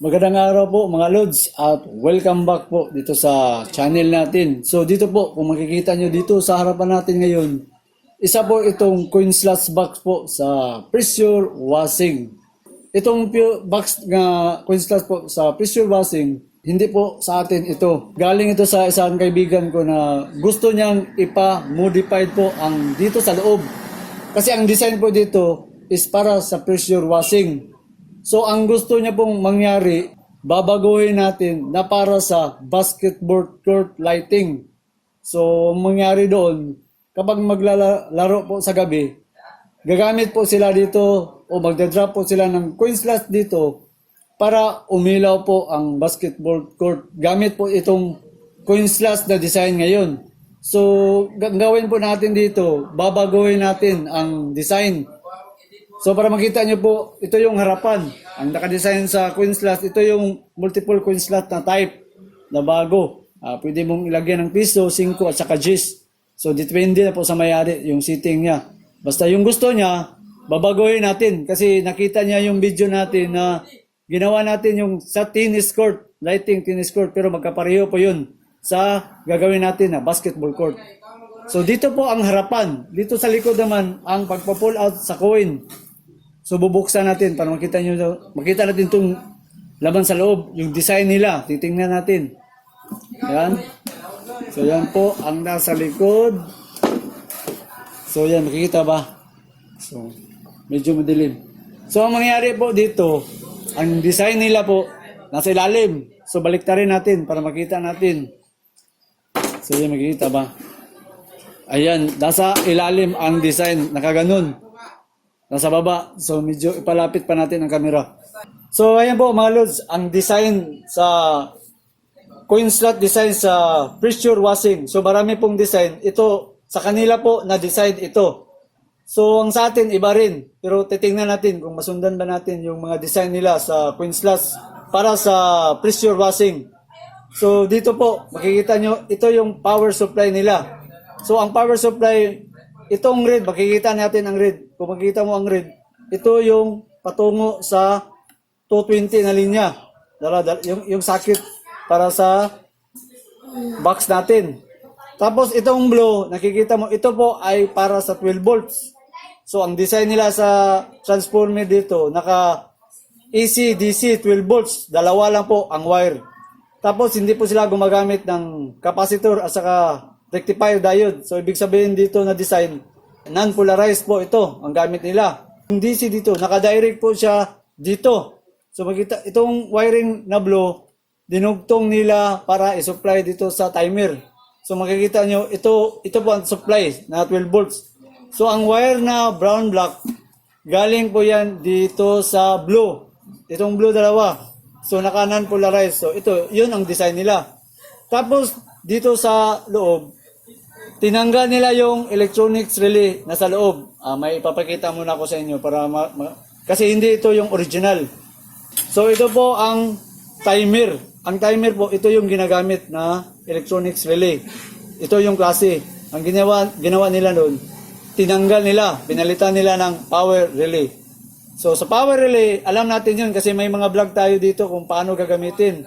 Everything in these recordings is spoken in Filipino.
Magandang araw po mga Lods at welcome back po dito sa channel natin. So dito po, kung makikita nyo dito sa harapan natin ngayon, isa po itong coin slots box po sa pressure washing. Itong box na coin slots po sa pressure washing, hindi po sa atin ito. Galing ito sa isang kaibigan ko na gusto niyang ipa-modified po ang dito sa loob. Kasi ang design po dito is para sa pressure washing. So ang gusto niya pong mangyari, babaguhin natin na para sa basketball court lighting. So mangyari doon, kapag maglalaro po sa gabi, gagamit po sila dito o magdadrop po sila ng coin slots dito para umilaw po ang basketball court. Gamit po itong coin slots na design ngayon. So gagawin po natin dito, babaguhin natin ang design. So para makita nyo po, ito yung harapan. Ang nakadesign sa coin slot, ito yung multiple coin slot na type na bago. Pwede mong ilagyan ng piso, 5 at saka G's. So depende na po sa mayari yung setting niya. Basta yung gusto niya, babaguhin natin. Kasi nakita niya yung video natin na ginawa natin yung sa tennis court, lighting tennis court. Pero magkapareho po yun sa gagawin natin na basketball court. So dito po ang harapan. Dito sa likod naman ang pagpa-pull out sa coin. So bubuksan natin para makita natin itong laman sa loob, yung design nila. Titingnan natin. Yan. So yan po ang nasa likod. So yan, makikita ba? So medyo madilim. So ang mangyayari po dito, ang design nila po nasa ilalim. So baliktarin natin para makita natin. So yan, makikita ba? Ayan, nasa ilalim ang design, nakaganon. Nasa baba, so medyo ipalapit pa natin ang camera. So ayan po mga Lods, ang design sa coin slot design sa pressure washing. So marami pong design. Ito, sa kanila po na design ito. So ang sa atin, iba rin. Pero titingnan natin kung masundan ba natin yung mga design nila sa coin slots para sa pressure washing. So dito po, makikita nyo, ito yung power supply nila. So ang power supply, itong red, makikita natin ang red. Kung makikita mo ang red, ito yung patungo sa 220 na linya. Yung sakit para sa box natin. Tapos itong blue, nakikita mo, ito po ay para sa 12 volts. So ang design nila sa transformer dito, naka AC, DC, 12 volts. Dalawa lang po ang wire. Tapos hindi po sila gumagamit ng capacitor at saka rectifier diode. So ibig sabihin dito na design, non-polarized po ito ang gamit nila. Yung DC dito, naka-direct po siya dito. So makita itong wiring na blue, dinugtong nila para i-supply dito sa timer. So makikita nyo, ito po ang supply na 12 volts. So ang wire na brown black, galing po yan dito sa blue. Itong blue dalawa. So naka non-polarized. So ito, yun ang design nila. Tapos dito sa loob, tinanggal nila yung electronics relay nasa loob. May ipapakita muna ako sa inyo para kasi hindi ito yung original. So ito po ang timer. Ang timer po, ito yung ginagamit na electronics relay. Ito yung klase. Ang ginawa nila noon, tinanggal nila, pinalitan nila ng power relay. So sa power relay, alam natin yun kasi may mga vlog tayo dito kung paano gagamitin.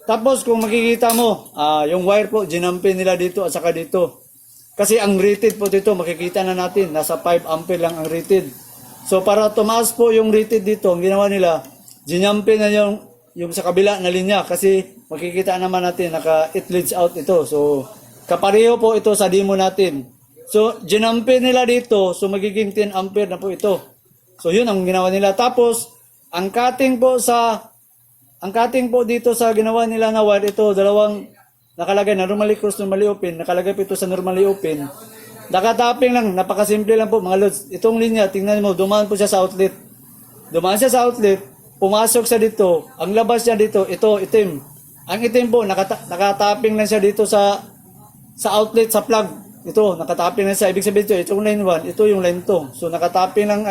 Tapos kung makikita mo, yung wire po, ginampin nila dito at saka dito. Kasi ang rated po dito, makikita na natin, nasa 5 ampere lang ang rated. So para tumaas po yung rated dito, ang ginawa nila, ginampin na yung sa kabila na linya. Kasi makikita naman natin, it leads out ito. So kapareho po ito sa demo natin. So ginampin nila dito, so magiging 10 ampere na po ito. So yun ang ginawa nila. Tapos, ang cutting po dito sa ginawa nila na wire, ito, dalawang nakalagay na normally cross, normally open. Nakalagay po ito sa normally open. Nakatapping lang, napakasimple lang po mga Lods. Itong linya, tingnan mo, dumaan po siya sa outlet. Dumaan siya sa outlet, pumasok siya dito. Ang labas niya dito, ito, itim. Ang itim po, nakatapping lang siya dito sa outlet, sa plug. Ito, nakatapping lang siya. Ibig sabihin ito, itong line 1, ito yung line 2. So nakatapping lang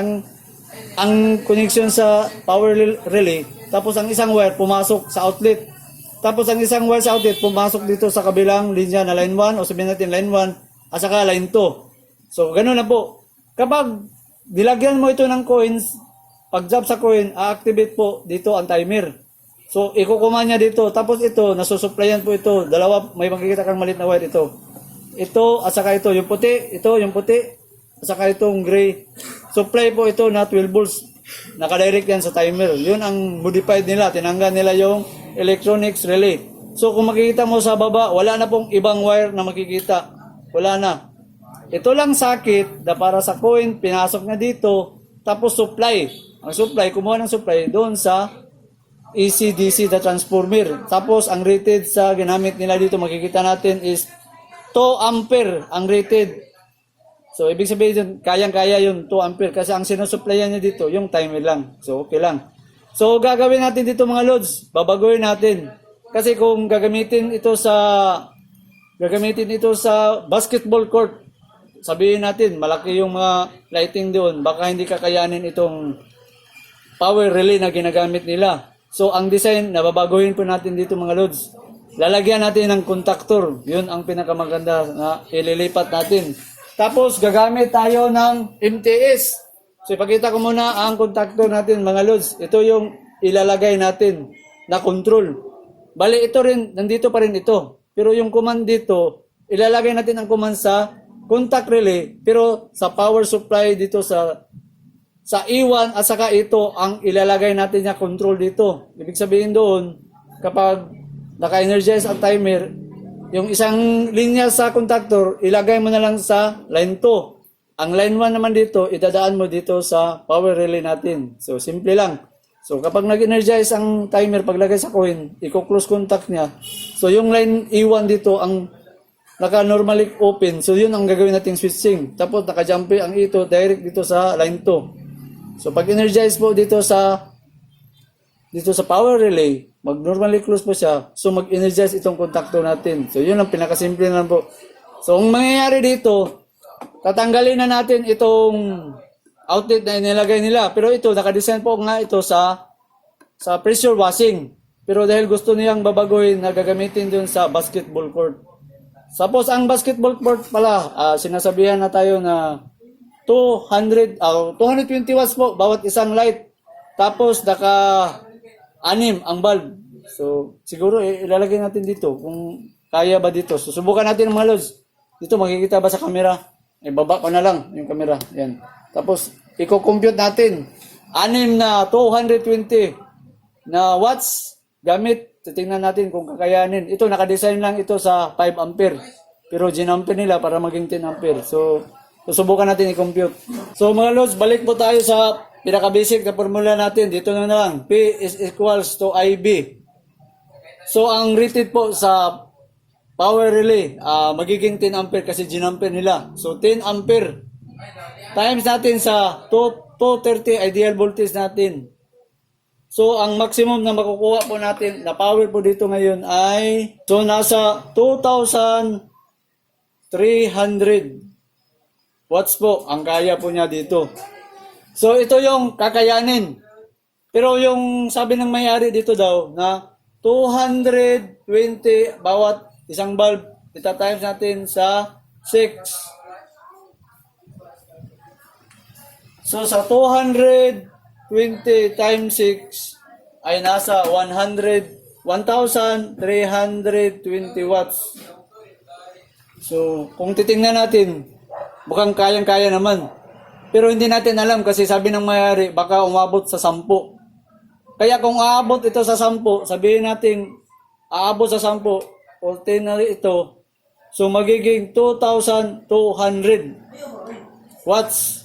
ang connection sa power relay. Tapos ang isang wire, pumasok sa outlet. Tapos ang isang wire sa outlet, pumasok dito sa kabilang linya na line 1 o sabihin natin line 1 at saka line 2. So ganoon na po. Kapag nilagyan mo ito ng coins, pag drop sa coin, a-activate po dito ang timer. So, ikukuman niya dito. Tapos ito, nasusuplayan po ito. Dalawa, may makikita kang maliit na wire ito. Ito, at saka ito, yung puti. Ito, yung puti. At saka itong gray. Supply po ito na 12 volts. Nakadirect yan sa timer. Yun ang modified nila. Tinanggal nila yung electronics relay. So, kung makikita mo sa baba, wala na pong ibang wire na makikita. Wala na. Ito lang sakit na para sa coin, pinasok na dito. Tapos supply. Ang supply, kumuha ng supply doon sa AC-DC na transformer. Tapos ang rated sa ginamit nila dito makikita natin is 2 ampere ang rated. So ibig sabihin yun, kayang-kaya yun 2 ampere kasi ang sinusupplyan niya dito yung timer lang. So okay lang. So gagawin natin dito mga lods, babaguhin natin. Kasi kung gagamitin ito sa basketball court, sabihin natin malaki yung mga lighting doon, baka hindi kakayanin itong power relay na ginagamit nila. So, ang design, nababaguhin po natin dito mga lods. Lalagyan natin ng contactor. Yun ang pinakamaganda na ililipat natin. Tapos, gagamit tayo ng MTS. So, ipakita ko muna ang contactor natin mga lods. Ito yung ilalagay natin na control. Bali, ito rin, nandito pa rin ito. Pero yung command dito, ilalagay natin ang command sa contact relay. Pero sa power supply dito sa E1 at saka ito ang ilalagay natin na control dito. Ibig sabihin doon, kapag naka-energize ang timer, yung isang linya sa contactor, ilagay mo na lang sa line 2. Ang line 1 naman dito, idadaan mo dito sa power relay natin. So, simple lang. So, kapag nag-energize ang timer, paglagay sa coin, i-close contact niya. So, yung line E1 dito, ang naka-normally open. So, yun ang gagawin nating switching. Tapos, naka-jump ang ito, direct dito sa line 2. So pag energize po dito sa power relay, mag-normally close po siya. So mag-energize itong contactor natin. So yun ang pinakasimple na lang po. So ang mangyayari dito, tatanggalin na natin itong outlet na inilagay nila. Pero ito, nakadesign po nga ito sa pressure washing. Pero dahil gusto niyang babaguhin na gagamitin dun sa basketball court. Suppose ang basketball court pala, sinasabihan na tayo na 220 watts po bawat isang light. Tapos naka-6 ang bulb. So siguro ilalagay natin dito kung kaya ba dito. Susubukan natin mga lods. Dito makikita ba sa camera? Baba ko na lang yung camera. Yan. Tapos i-compute natin 6 na 220 na watts gamit. Titingnan natin kung kakayanin. Ito naka-design lang ito sa 5 ampere. Pero ginamper nila para maging 10 ampere. So susubukan natin i-compute. So mga lods, balik po tayo sa pinaka-basic na formula natin. Dito na lang. P is equals to IB. So ang rated po sa power relay, magiging 10 ampere kasi ginamper nila. So 10 ampere times natin sa 230 ideal voltage natin. So ang maximum na makukuha po natin na power po dito ngayon ay so nasa 2,300 watts po ang kaya po niya dito. So ito yung kakayanin. Pero yung sabi ng may-ari dito daw na 220 bawat isang bulb, ita-times natin sa 6. So sa 220 times 6 ay nasa 1,320 watts. So kung titingnan natin, mukhang kayang-kaya naman. Pero hindi natin alam kasi sabi ng may-ari, baka umabot sa 10. Kaya kung aabot ito sa 10, sabihin natin, aabot sa 10, o 10 na ito, so magiging 2,200 watts.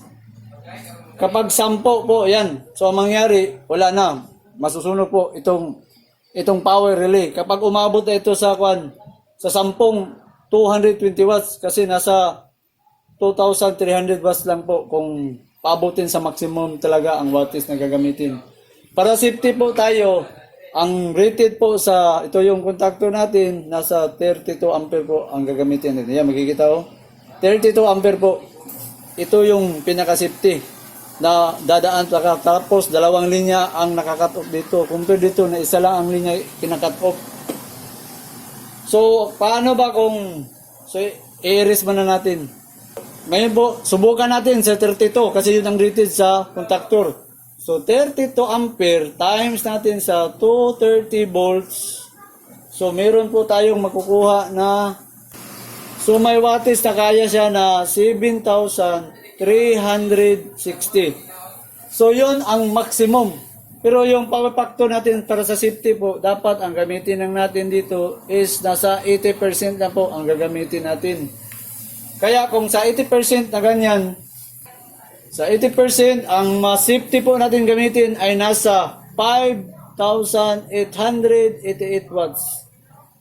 Kapag 10 po, yan. So ang mangyari, wala na. Masusunog po itong power relay. Kapag umabot na ito sa 10, 220 watts kasi nasa 2,300 watts lang po kung paabutin sa maximum talaga ang wattage na gagamitin. Para safety po tayo, ang rated po sa, ito yung contactor natin, nasa 32 ampere po ang gagamitin. Yan, makikita ko. 32 ampere po. Ito yung pinaka-safety na dadaan tapos 2 linya ang nakakat off dito. Compare dito na isa lang ang linya kinakat off. So, paano ba kung i-erase mo na natin? Ngayon po, subukan natin sa 32 kasi yun ang rated sa contactor. So 32 ampere times natin sa 230 volts. So meron po tayong makukuha na, so may wattage na kaya siya na 7,360. So yun ang maximum. Pero yung power factor natin para sa safety po, dapat ang gamitin lang natin dito is nasa 80% na po ang gagamitin natin. Kaya kung sa 80% na ganyan, sa 80% ang safety po natin gamitin ay nasa 5,888 watts.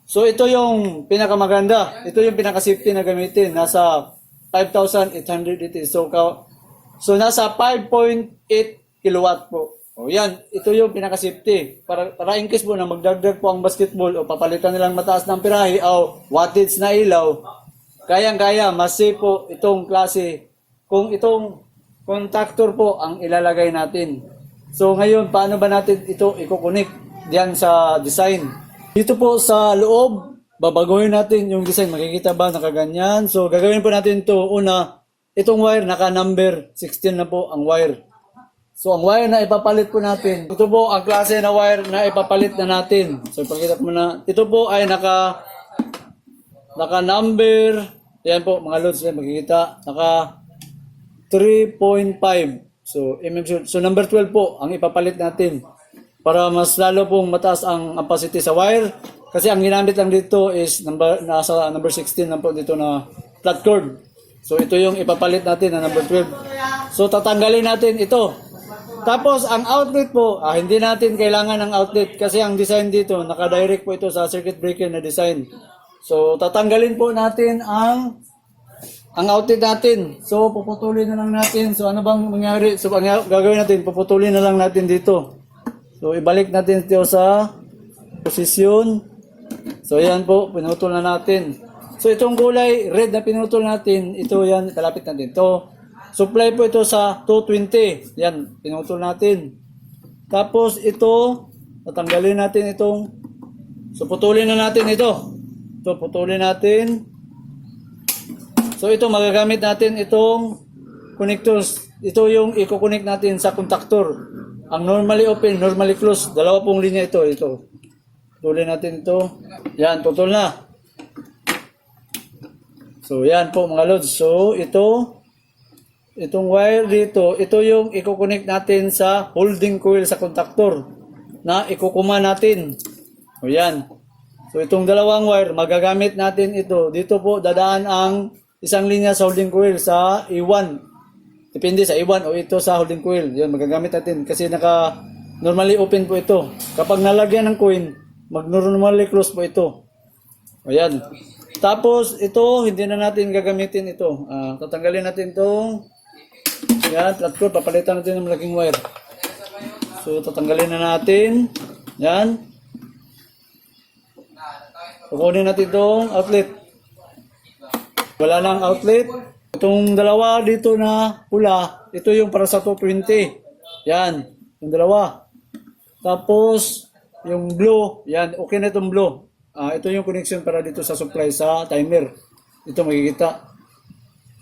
So ito yung pinakamaganda. Ito yung pinaka-safety na gamitin. Nasa 5,880. So nasa 5.8 kilowatt po. O yan, ito yung pinaka-safety. Para in case po na magdagdag po ang basketball o papalitan nilang mataas ng pirahe o wattage na ilaw, kayang-kaya, mas safe po itong klase. Kung itong contactor po ang ilalagay natin. So ngayon, paano ba natin ito i-connect diyan sa design? Dito po sa loob, babaguhin natin yung design. Makikita ba nakaganyan? So gagawin po natin ito. Una, itong wire naka-number 16 na po ang wire. So ang wire na ipapalit po natin, ito po ang klase na wire na ipapalit na natin. So pakita ko muna. Ito po ay naka-number, yan po mga loads, yan makikita, naka 3.5. So number 12 po ang ipapalit natin para mas lalo pong mataas ang capacity sa wire. Kasi ang ginamit lang dito is nasa number 16 lang po dito na flat cord. So ito yung ipapalit natin na number 12. So tatanggalin natin ito. Tapos ang outlet po, hindi natin kailangan ng outlet kasi ang design dito, naka-direct po ito sa circuit breaker na design. So tatanggalin po natin ang outlet natin. So puputulin na lang natin. So ano bang mangyari? So ang gagawin natin, puputulin na lang natin dito. So ibalik natin ito sa posisyon. So yan po, pinutol na natin. So itong kulay red na pinutol natin, ito yan, kalapit natin ito. Supply po ito sa 220. Yan, pinutol natin. Tapos ito, tatanggalin natin itong, so putulin na natin ito. Ito, putulin natin. So ito, magagamit natin itong connectors. Ito yung i-connect natin sa contactor. Ang normally open, normally close. Dalawa pong linya ito. Putulin natin ito. Yan, putol na. So yan po mga lods. So itong wire dito, ito yung i-connect natin sa holding coil sa contactor na ikukuma natin. O yan. So itong dalawang wire, magagamit natin ito. Dito po dadaan ang isang linya sa holding coil sa E1. Depende sa E1 o ito sa holding coil. Yan, magagamit natin kasi normally open po ito. Kapag nalagyan ng coin, normally close po ito. O yan. Tapos ito, hindi na natin gagamitin ito. Tatanggalin natin itong yan, flat cord, papalitan natin ng malaking wire. So, tatanggalin na natin. Yan. Kukunin natin itong outlet. Wala nang outlet. Itong dalawa dito na pula, ito yung para sa 220. Yan, yung dalawa. Tapos, yung blue, yan, okay na itong blue. Ito yung connection para dito sa supply sa timer. Ito makikita.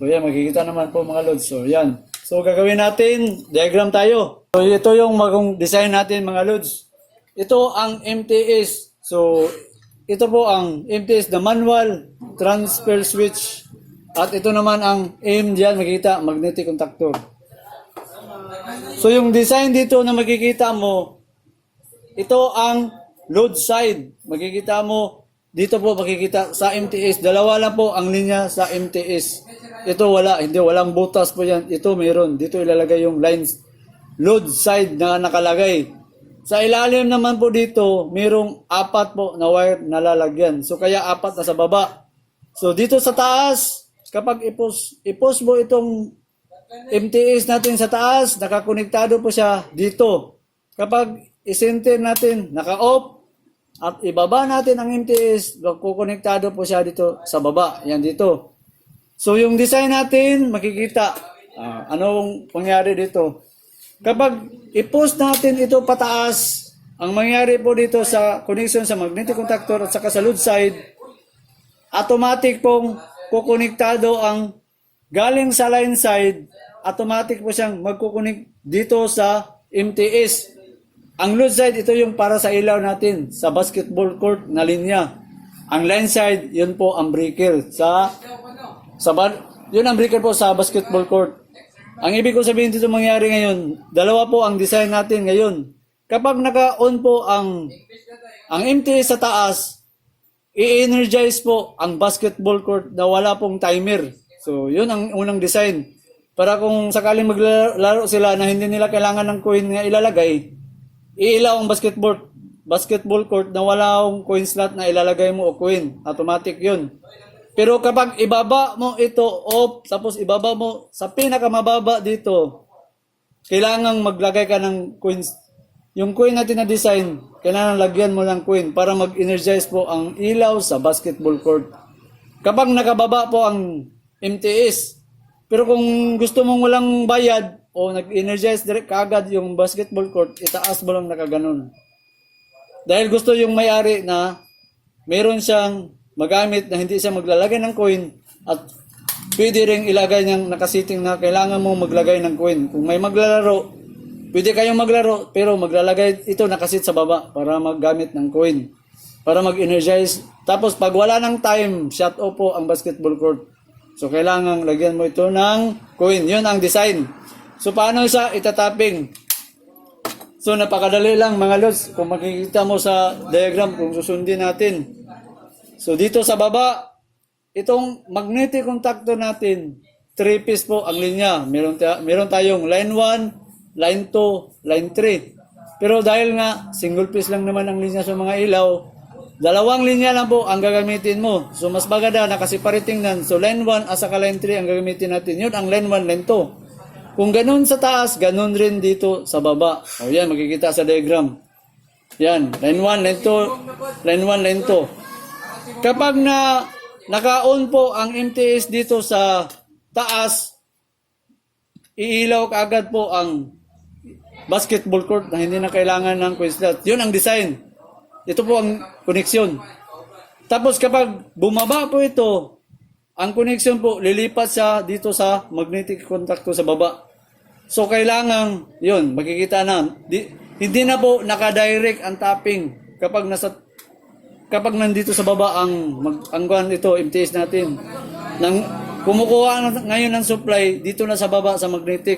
So, yan, makikita naman po mga loads. So, yan. So, gagawin natin, diagram tayo. So, ito yung design natin mga loads. Ito ang MTS. So, ito po ang MTS, the manual transfer switch. At ito naman ang M diyan, makikita, magnetic contactor. So, yung design dito na makikita mo, ito ang load side. Makikita mo, dito po makikita sa MTS. Dalawa lang po ang linya sa MTS. Ito walang butas po yan. Ito meron. Dito ilalagay yung lines. Load side na nakalagay. Sa ilalim naman po dito, mayroong 4 po na wire na lalagyan. So kaya 4 na sa baba. So dito sa taas, kapag ipos mo itong MTS natin sa taas, nakakonektado po siya dito. Kapag isenter natin, naka-off, at ibaba natin ang MTS, kukonektado po siya dito sa baba. Yan dito. So yung design natin, makikita anong pangyari dito. Kapag i-post natin ito pataas, ang mangyari po dito sa connection sa magnetic contactor at saka sa load side, automatic pong kukonektado ang galing sa line side, automatic po siyang magkukonek dito sa MTS. Ang load side, ito yung para sa ilaw natin sa basketball court na linya. Ang line side, yun po ang breaker yun ang breaker po sa basketball court. Ang ibig ko sabihin dito mangyari ngayon, dalawa po ang design natin ngayon. Kapag naka-on po ang MTS sa taas, i-energize po ang basketball court na wala pong timer. So, yun ang unang design. Para kung sakaling maglaro sila na hindi nila kailangan ng coin na ilalagay, iilaw ang basketball court na wala akong coin slot na ilalagay mo o coin. Automatic yun. Pero kapag ibaba mo ito off, tapos ibaba mo sa pinakamababa dito, kailangang maglagay ka ng coins. Yung coin natin na design, kailangan lagyan mo ng coin para mag-energize po ang ilaw sa basketball court. Kapag nakababa po ang MTS, pero kung gusto mong walang bayad o nag-energize direct kaagad yung basketball court, itaas mo lang nakaganon. Dahil gusto yung may-ari na meron siyang magamit na hindi siya maglalagay ng coin at pwede ring ilagay niyang nakasiting na kailangan mo maglagay ng coin. Kung may maglalaro, pwede kayong maglaro pero maglalagay ito nakasit sa baba para maggamit ng coin. Para mag-energize. Tapos pag wala ng time, shut off po ang basketball court. So kailangan lagyan mo ito ng coin. Yun ang design. So paano siya itatapping? So napakadali lang mga lods. Kung makikita mo sa diagram kung susundin natin. So dito sa baba, itong magnetic contactor natin, 3 piece po ang linya. Meron tayong line 1, line 2, line 3. Pero dahil nga single piece lang naman ang linya sa mga ilaw, dalawang linya lang po ang gagamitin mo. So mas maganda nakaseparating nan. So line 1 at saka line 3 ang gagamitin natin. Yun ang line 1, line 2. Kung ganun sa taas, ganun rin dito sa baba. O yan, makikita sa diagram. Yan, line 1, line 2, line 1, line 2. Kapag naka-on po ang MTS dito sa taas, iilaw kaagad po ang basketball court na hindi na kailangan ng coin slot. Yun ang design. Ito po ang koneksyon. Tapos kapag bumaba po ito, ang koneksyon po lilipat siya dito sa magnetic contactor sa baba. So kailangan, yun, makikita na. Hindi na po naka-direct ang tapping kapag nandito sa baba ang ito, MTS natin. Kumukuha ngayon ng supply dito na sa baba sa magnetic.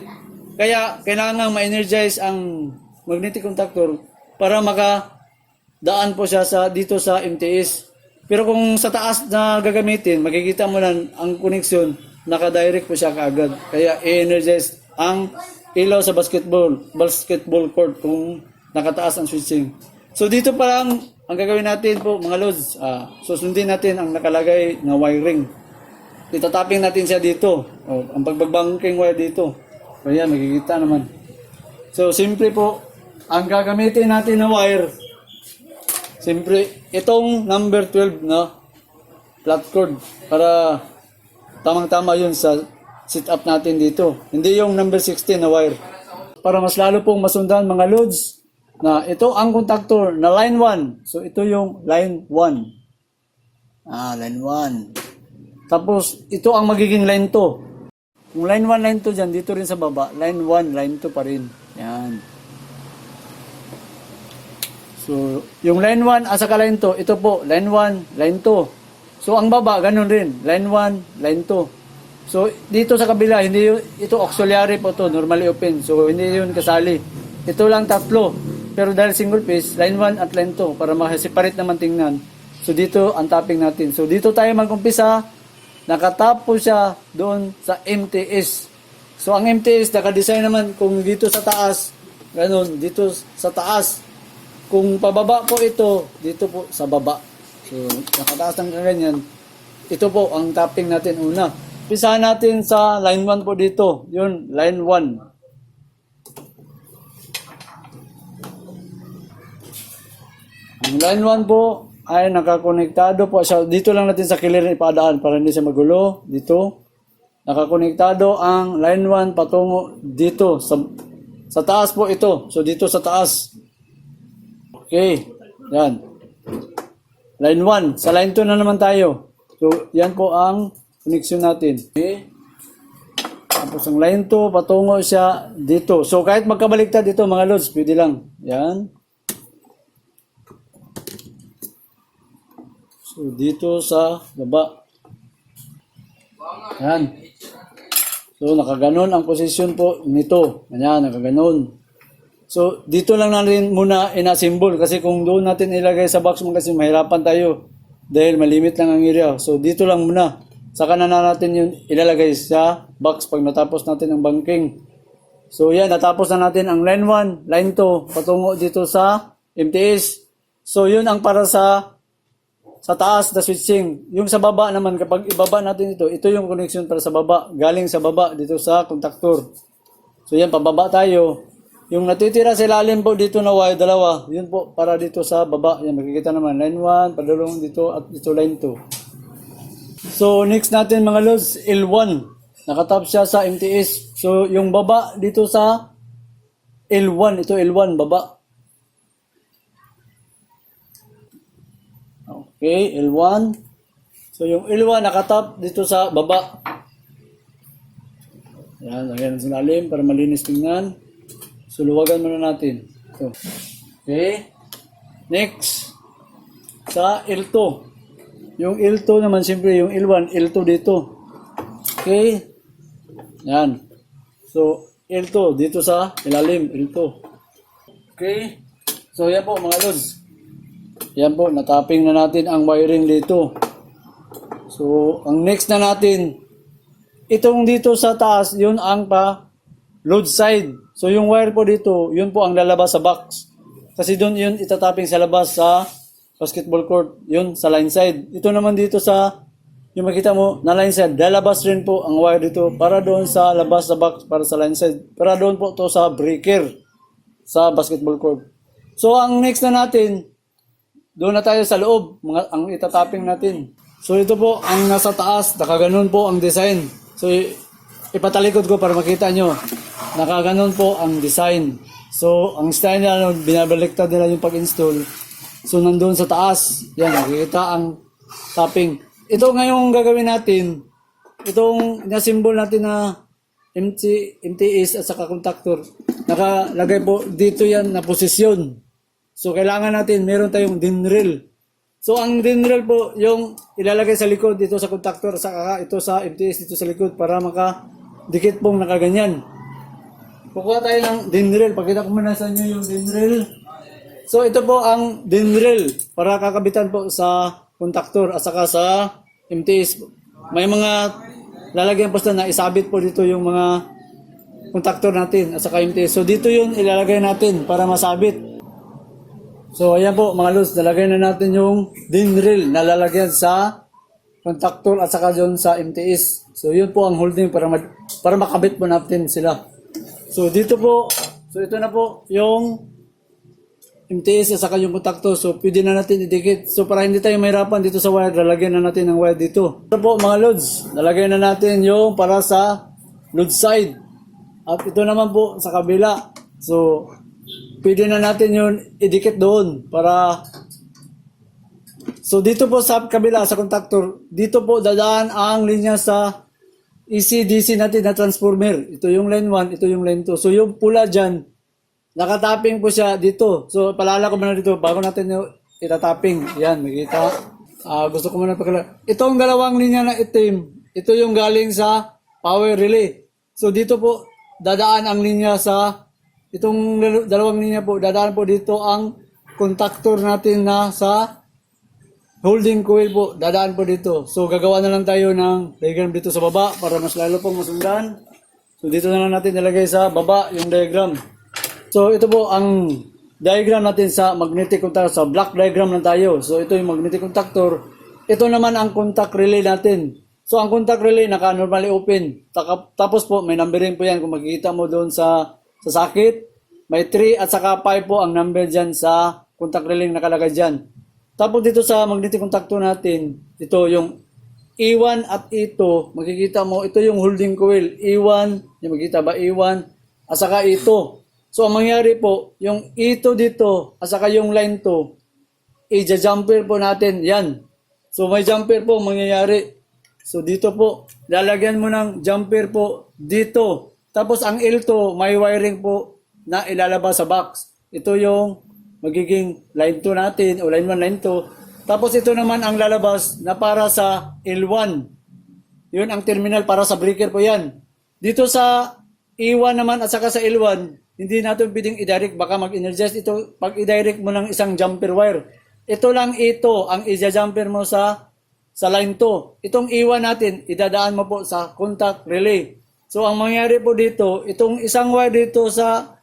Kaya kailangan ma-energize ang magnetic contactor para makadaan po siya dito sa MTS. Pero kung sa taas na gagamitin, makikita mo lang ang koneksyon, naka-direct po siya kaagad. Kaya i-energize ang ilaw sa basketball court kung nakataas ang switching. So dito pa lang ang gagawin natin po mga lods, susundin natin ang nakalagay na wiring. Itatapping natin siya dito. Ang pagbabangking wire dito. So yan, makikita naman. So simple po, ang gagamitin natin na wire, simple, itong number 12 na flat cord para tamang-tama yun sa setup natin dito. Hindi yung number 16 na wire. Para mas lalo pong masundan mga loads, na ito ang contactor na line 1. So ito yung line 1. Line 1. Tapos ito ang magiging line 2. Kung line 1, line 2 dyan, dito rin sa baba, line 1, line 2 pa rin. Yan. So yung line 1 at saka line 2, ito po, line 1, line 2. So ang baba, ganun rin, line 1, line 2. So dito sa kabila, hindi ito auxiliary po to, normally open. So hindi yun kasali. Ito lang tatlo. Pero dahil single piece, line 1 at line 2 para ma-separate naman tingnan. So dito ang tapping natin. So dito tayo mag-umpisa. Nakatap po siya doon sa MTS. So ang MTS naka-design naman kung dito sa taas, ganun, dito sa taas. Kung pababa po ito, dito po sa baba. So nakataas ng ganyan. Ito po ang tapping natin una. Umpisahan natin sa line 1 po dito. Yun, line 1. Ang line 1 po ay nakakonektado po siya. Dito lang natin sa kilir ipadaan para hindi siya magulo. Dito. Nakakonektado ang line 1 patungo dito. Sa taas po ito. So dito sa taas. Okay. Yan. Line 1. Sa line 2 na naman tayo. So yan po ang connection natin. Okay. Tapos ang line 2, patungo siya dito. So kahit magkabaliktad dito mga lods, pwede lang. Yan. So dito sa baba. Yan. So nakaganon ang posisyon po nito. Yan, nakaganon. So dito lang natin muna ina-symbol kasi kung doon natin ilagay sa box mo kasi mahirapan tayo dahil malimit lang ang area. So dito lang muna. Saka na natin yung ilalagay sa box pag natapos natin ang banking. So yan, natapos na natin ang line 1, line 2, patungo dito sa MTS. So yun ang para sa taas na switching. Yung sa baba naman, kapag ibaba natin ito yung connection para sa baba. Galing sa baba dito sa contactor. So yan, pababa tayo. Yung natitira sa ilalim po dito na wire, dalawa. Yun po, para dito sa baba. Yan, makikita naman. Line 1, padulong dito at dito line 2. So, next natin mga lods, L1. Nakatap siya sa MTS. So, yung baba dito sa L1. Ito L1, baba. Okay, L1. So, yung L1 nakatap dito sa baba. Yan, lagyan sa lalim para malinis tingnan. So, luwagan muna natin. Ito. Okay. Next. Sa L2. Yung L2 naman, siyempre yung L1, L2 dito. Okay. Yan. So, L2 dito sa ilalim, L2. Okay. So, yan po mga lods. Yan po, nataping na natin ang wiring dito. So, ang next na natin, itong dito sa taas, yun ang load side. So, yung wire po dito, yun po ang lalabas sa box. Kasi doon yun itataping sa labas sa basketball court, yun sa line side. Ito naman dito sa, yung makita mo, na line side, lalabas rin po ang wire dito para doon sa labas sa box, para sa line side. Para doon po to sa breaker sa basketball court. So, ang next na natin, doon na tayo sa loob, ang itataping natin. So, ito po, ang nasa taas, nakaganon po ang design. So, ipatalikod ko para makita nyo. Nakaganon po ang design. So, ang style nila, binabaliktad nila yung pag-install. So, nandun sa taas. Yan, nakikita ang tapping. Ito ngayong gagawin natin, itong na-symbol natin na MTS at saka contactor, nakalagay po dito yan na posisyon. So, kailangan natin, meron tayong DIN-rail. So, ang DIN-rail po, yung ilalagay sa likod dito sa contactor, saka ito sa MTS dito sa likod para makadikit pong nakaganyan. Kukuha tayo ng DIN-rail. Pakita ko muna sa inyo yung DIN-rail. So, ito po ang DIN-rail para kakabitan po sa contactor at saka sa MTS. May mga lalagyan po na isabit po dito yung mga contactor natin at saka MTS. So, dito yun ilalagay natin para masabit. So, ayan po mga lods, lalagay na natin yung DIN-rail na lalagyan sa contactor at saka yun sa MTS. So, yun po ang holding para makabit po natin sila. So, dito po, so ito na po yung MTS at saka yung contactor. So, pwede na natin idikit. So, para hindi tayo mahirapan dito sa wire, lalagyan na natin ng wire dito. Ito po mga loads, lalagyan na natin yung para sa load side. At ito naman po sa kabila. So, pwede na natin yung idikit doon para... So, dito po sa kabila, sa contactor, dito po dadaan ang linya sa AC-DC natin na transformer. Ito yung line 1, ito yung line 2. So, yung pula dyan, nakatapping po siya dito. So, palala ko muna dito bago natin yung itatapping. Yan, makita. Gusto ko muna pakilala. Itong dalawang linya na itim, ito yung galing sa power relay. So, dito po, dadaan ang linya sa, itong dalawang linya po, dadaan po dito ang contactor natin na sa holding coil po, dadaan po dito. So, gagawa na lang tayo ng diagram dito sa baba para mas lalo pong masundan. So, dito na lang natin nilagay sa baba yung diagram. So, ito po ang diagram natin sa magnetic contactor. Sa block diagram lang tayo. So, ito yung magnetic contactor. Ito naman ang contact relay natin. So, ang contact relay naka-normally open. Tapos po, may numbering po yan. Kung makikita mo doon sa socket, may 3 at saka 5 po ang number dyan sa contact relay nakalagay dyan. Tapos dito sa magnetic contactor natin, ito yung E1 at E2. Makikita mo, ito yung holding coil. E1, yung makikita ba E1, at saka E2. So, ang mangyari po, yung E2 dito, at saka yung line 2, i-jumper po natin, yan. So, may jumper po mangyayari. So dito po, lalagyan mo ng jumper po dito. Tapos ang L2, may wiring po na ilalabas sa box. Ito yung magiging line 2 natin o line 1, line 2. Tapos ito naman ang lalabas na para sa L1. Yun ang terminal para sa breaker po yan. Dito sa E1 naman at saka sa L1, hindi natin pwedeng i-direct, baka mag-energize ito pag i-direct mo ng isang jumper wire. Ito lang ito ang i-jumper mo sa line 2. Itong E1 natin, idadaan mo po sa contact relay. So ang mangyari po dito, itong isang wire dito sa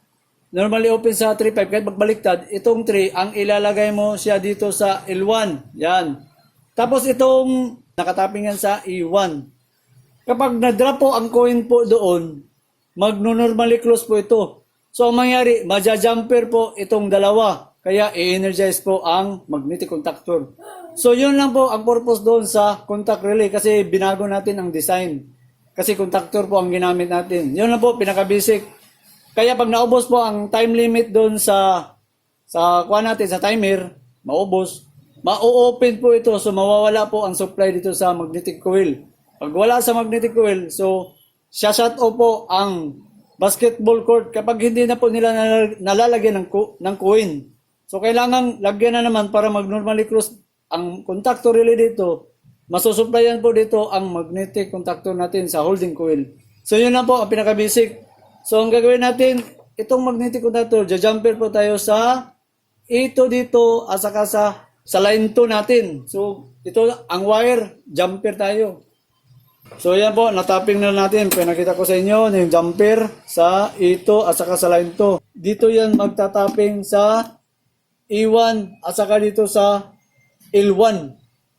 normally open sa 3.5, kahit magbaliktad, itong 3, ang ilalagay mo siya dito sa L1. Yan. Tapos itong nakatapping yan sa E1. Kapag na-drop po ang coin po doon, magno-normally close po ito. So ang mangyari, maja-jumper po itong dalawa. Kaya i-energize po ang magnetic contactor. So yun lang po ang purpose doon sa contact relay kasi binago natin ang design. Kasi contactor po ang ginamit natin. Yun lang po, pinaka-basic. Kaya pag naubos po ang time limit doon sa kuha natin, sa timer, maubos, ma-open po ito. So mawawala po ang supply dito sa magnetic coil. Pag wala sa magnetic coil, so shut off po ang basketball court kapag hindi na po nila nalalagyan ng coin. So kailangan lagyan na naman para mag-normally close ang contactor relay dito. Masusupplyan po dito ang magnetic contactor natin sa holding coil. So yun lang po ang pinaka-basic. So ang gagawin natin, itong magnetic contactor, jumper po tayo sa ito dito at saka sa line 2 natin. So ito ang wire, jumper tayo. So yan po, natapping na natin. Pinakita ko sa inyo yung jumper sa ito at saka sa line 2. Dito yan magtatapping sa E1 at saka dito sa L1.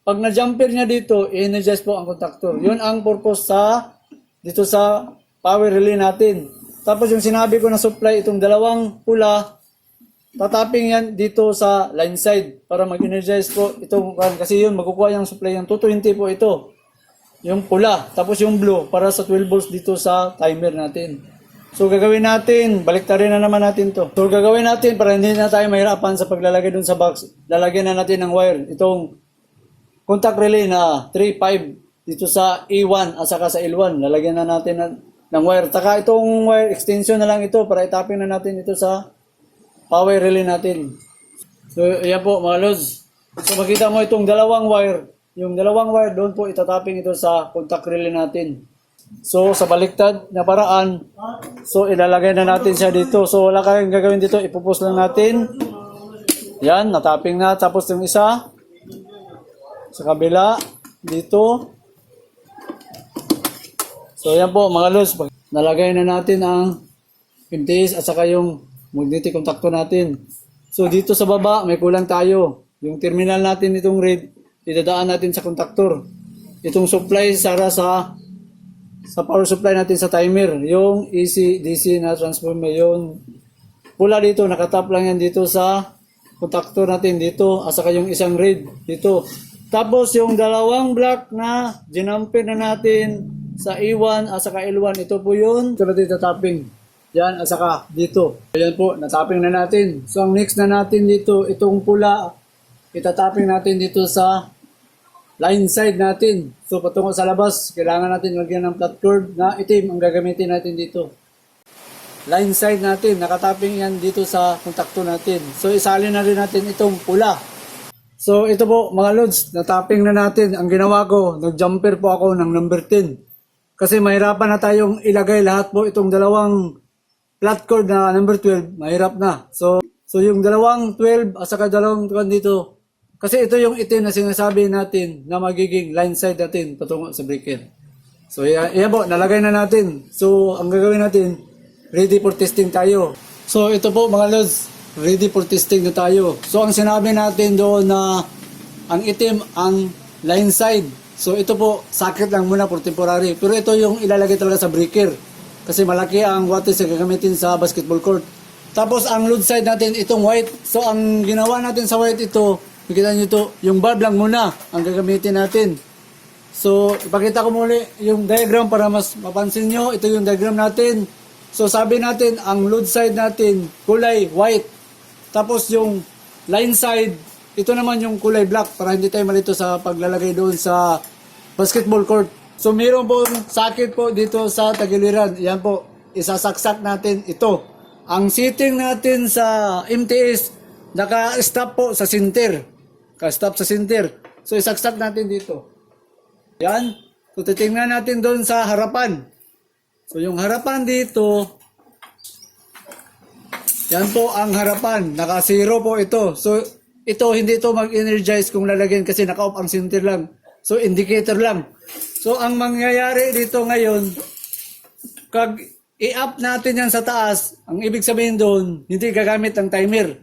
Pag na-jumper niya dito, i-energize po ang contactor. Yun ang purpose dito sa power relay natin. Tapos yung sinabi ko na supply, itong dalawang pula, tatapping yan dito sa line side para mag-energize po itong, kasi yun, magkukuha yung supply yung 220 po ito. Yung pula, tapos yung blue para sa 12 volts dito sa timer natin. So gagawin natin, baliktarin na naman natin to. So gagawin natin para hindi na tayo mahirapan sa paglalagay dun sa box. Lalagyan na natin ng wire, itong contact relay na 3.5 dito sa E1 at saka sa L1. Lalagyan na natin ng wire. Saka itong wire extension na lang ito para itapin na natin ito sa power relay natin. So ayan po mga lods. So makita mo itong dalawang wire. Yung dalawang wire doon po itataping ito sa contact relay natin. So sa baliktad na paraan, so ilalagay na natin siya dito. So wala kayong gagawin dito, ipupus lang natin. Yan, nataping na. Tapos yung isa sa kabila dito. So yan po mga lods, nalagay na natin ang MTS at saka yung magnetic contactor natin. So dito sa baba may kulang tayo. Yung terminal natin itong red, idadaan natin sa contactor. Itong supply sa power supply natin sa timer, yung AC DC na transformer, yung pula dito, nakatap lang yan dito sa contactor natin dito, at saka yung isang red dito. Tapos yung dalawang black na ginamper na natin sa E1 at saka L1, ito po yun. Ito natin tapping. Yan, at saka dito. Ayan po, natapping na natin. So ang next na natin dito, itong pula, itatapping natin dito sa line side natin. So patungo sa labas, kailangan natin lagyan ng flat cord na itim ang gagamitin natin dito. Line side natin, nakatapping yan dito sa kontakto natin. So isalin na rin natin itong pula. So ito po mga lods, natapping na natin. Ang ginawa ko, nag-jumper po ako ng number 10. Kasi mahirapan na tayong ilagay lahat po itong dalawang flat cord na number 12, mahirap na. So yung dalawang 12 at saka dalawang dito, kasi ito yung itim na sinasabi natin na magiging line side natin patungo sa breaker. So yan po, nalagay na natin. So ang gagawin natin, ready for testing tayo. So ito po mga lods, ready for testing na tayo. So ang sinabi natin doon na ang itim ang line side. So ito po, socket lang muna for temporary. Pero ito yung ilalagay talaga sa breaker. Kasi malaki ang wattage na gagamitin sa basketball court. Tapos ang load side natin, itong white. So ang ginawa natin sa white ito, makikita nyo ito, yung bulb lang muna ang gagamitin natin. So ipakita ko muli yung diagram para mas mapansin nyo. Ito yung diagram natin. So sabi natin, ang load side natin, kulay white. Tapos yung line side, ito naman yung kulay black para hindi tayo malito sa paglalagay doon sa basketball court. So meron po sakit po dito sa tagiliran. Yan po, isasaksak natin ito. Ang seating natin sa MTS, naka-stop po sa center. Naka-stop sa center. So isaksak natin dito. Yan. So titingnan natin doon sa harapan. So yung harapan dito, yan po ang harapan. Naka-zero po ito. So ito, hindi ito mag-energize kung lalagyan kasi naka-off ang center lang. So indicator lang. So ang mangyayari dito ngayon, kag i-up natin yan sa taas, ang ibig sabihin doon, hindi gagamit ng timer.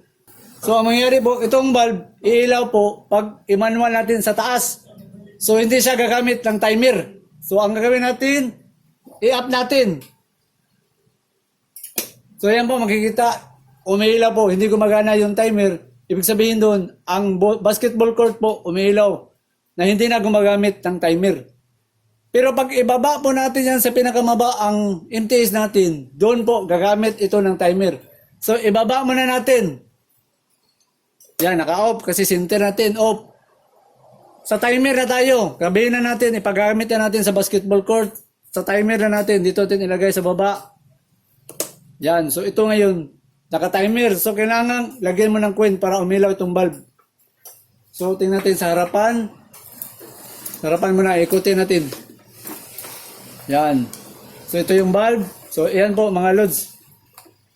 So ang mangyayari po, itong bulb, iilaw po pag i-manual natin sa taas. So hindi siya gagamit ng timer. So ang gagawin natin, i-up natin. So yan po, makikita, umiilaw po, hindi gumagana yung timer. Ibig sabihin doon, ang basketball court po, umiilaw na hindi na gumagamit ng timer. Pero pag ibaba po natin yan sa pinakamaba ang MTS natin, doon po gagamit ito ng timer. So ibaba muna natin. Yan, naka-off kasi center natin, off. Sa timer na tayo, gabihin na natin, ipagamit na natin sa basketball court. Sa timer na natin, dito natin ilagay sa baba. Yan, so ito ngayon, naka-timer. So kailangan lagyan mo ng coin para umilaw itong bulb. So tingnan natin sa harapan. Sa harapan muna, ikutin natin. Yan. So ito yung bulb. So yan po mga lods.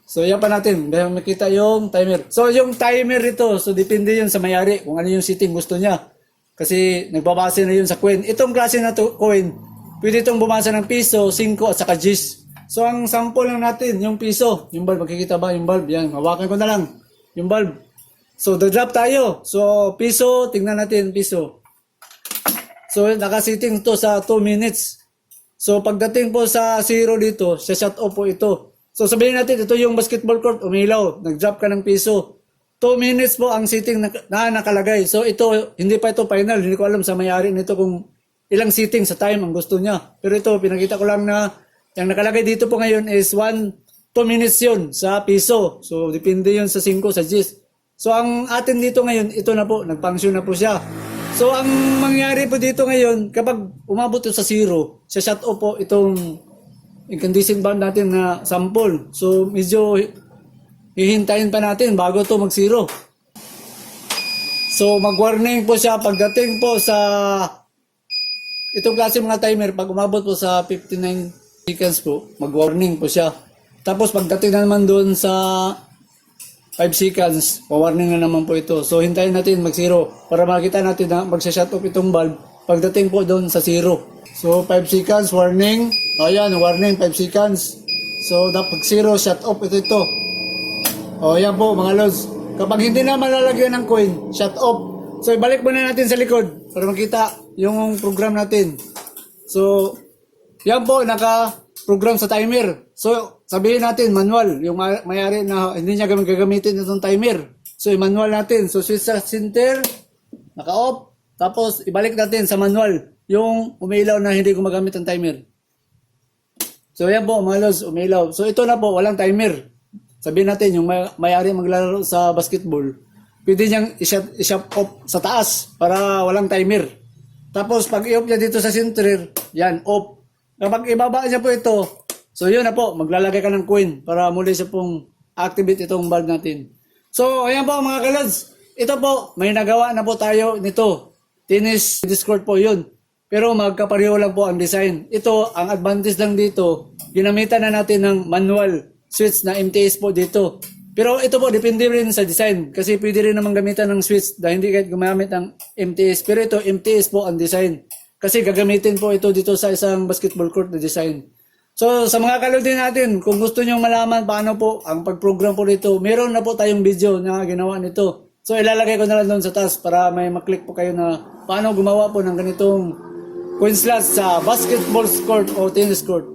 So yan pa natin. Dahil makita yung timer. So yung timer ito. So depende yun sa mayari. Kung ano yung setting gusto niya. Kasi nagbabase na yun sa coin. Itong klase na to, coin. Pwede itong bumasa ng piso, 5 at saka G's. So ang sample lang natin. Yung piso. Yung bulb. Makikita ba yung bulb? Yan. Hawakan ko na lang. Yung bulb. So the-drop tayo. So piso. Tingnan natin piso. So nakasetting to sa 2 minutes. So pagdating po sa 0 dito, sa shut off po ito. So sabihin natin, ito yung basketball court, umilaw, nag-drop ka ng piso. 2 minutes po ang sitting na nakalagay. So ito, hindi pa ito final, hindi ko alam sa may-ari nito kung ilang sitting sa time ang gusto niya. Pero ito, pinakita ko lang na yung nakalagay dito po ngayon is 2 minutes yun sa piso. So depende yun sa 5, sa G's. So ang atin dito ngayon, ito na po, nag-function na po siya. So, ang mangyari po dito ngayon, kapag umabot ito sa 0, sa shut off po itong incandescent bulb natin na sample. So, medyo hihintayin pa natin bago ito mag-0. So, mag-warning po siya pagdating po sa itong klase mga timer. Pag umabot po sa 59 seconds po, mag-warning po siya. Tapos, pagdating na naman doon sa 5 seconds, pa-warning na naman po ito. So, hintayin natin mag-0 para makita natin na mag-shut off itong bulb pagdating po doon sa 0. So, 5 seconds, warning. Ayan, warning, 5 seconds. So, dapat 0, shut off ito. O, yan po mga lods. Kapag hindi na malalagyan ng coin, shut off. So, ibalik muna natin sa likod para makita yung program natin. So, yan po, naka-program sa timer. So, sabihin natin, manual. Yung mayari na hindi niya gagamitin itong timer. So, i-manual natin. So, switch sa center, naka-off. Tapos, ibalik natin sa manual. Yung umilaw na hindi gumagamit ng timer. So, yan po, mga lods, umilaw. So, ito na po, walang timer. Sabihin natin, yung mayari maglalaro sa basketball, pwede niyang i-shut off sa taas para walang timer. Tapos, pag i-off niya dito sa center, yan, off. Kapag ibaba niya po ito, so yun na po, maglalagay ka ng coin para muli siya pong activate itong bulb natin. So, ayan po mga kalads. Ito po, may nagawa na po tayo nito. Tennis Discord po yun. Pero magkapareho lang po ang design. Ito, ang advantage lang dito, ginamitan na natin ng manual switch na MTS po dito. Pero ito po, depende rin sa design. Kasi pwede rin naman gamitan ng switch dahil hindi kahit gumamit ng MTS. Pero ito, MTS po ang design. Kasi gagamitin po ito dito sa isang basketball court na design. So, sa mga kalodi natin, kung gusto nyo malaman paano po ang pag-program po dito, meron na po tayong video na ginawa nito. So, ilalagay ko na lang doon sa taas para may maklik po kayo na paano gumawa po ng ganitong coin slots sa basketball court o tennis court.